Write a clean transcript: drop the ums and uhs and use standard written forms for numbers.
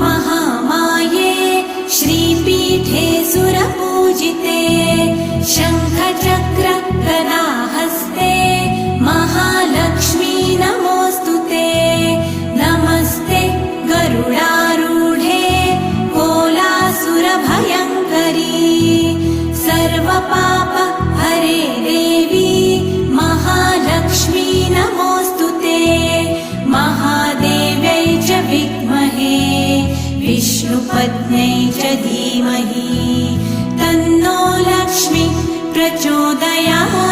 महामाये श्रीपीठे सुरपूजिते शङ्खचक्र गदाहस्ते महालक्ष्मी नमोऽस्तुते नमस्ते गरुडारूढे कोलासुरभयङ्करी सर्वपाप हरे देवी महालक्ष्मी नमोऽस्तुते महादेव्यै च विद्महे विष्णुपत्न्यै च धीमहि तन्नो लक्ष्मी प्रचोदयात्।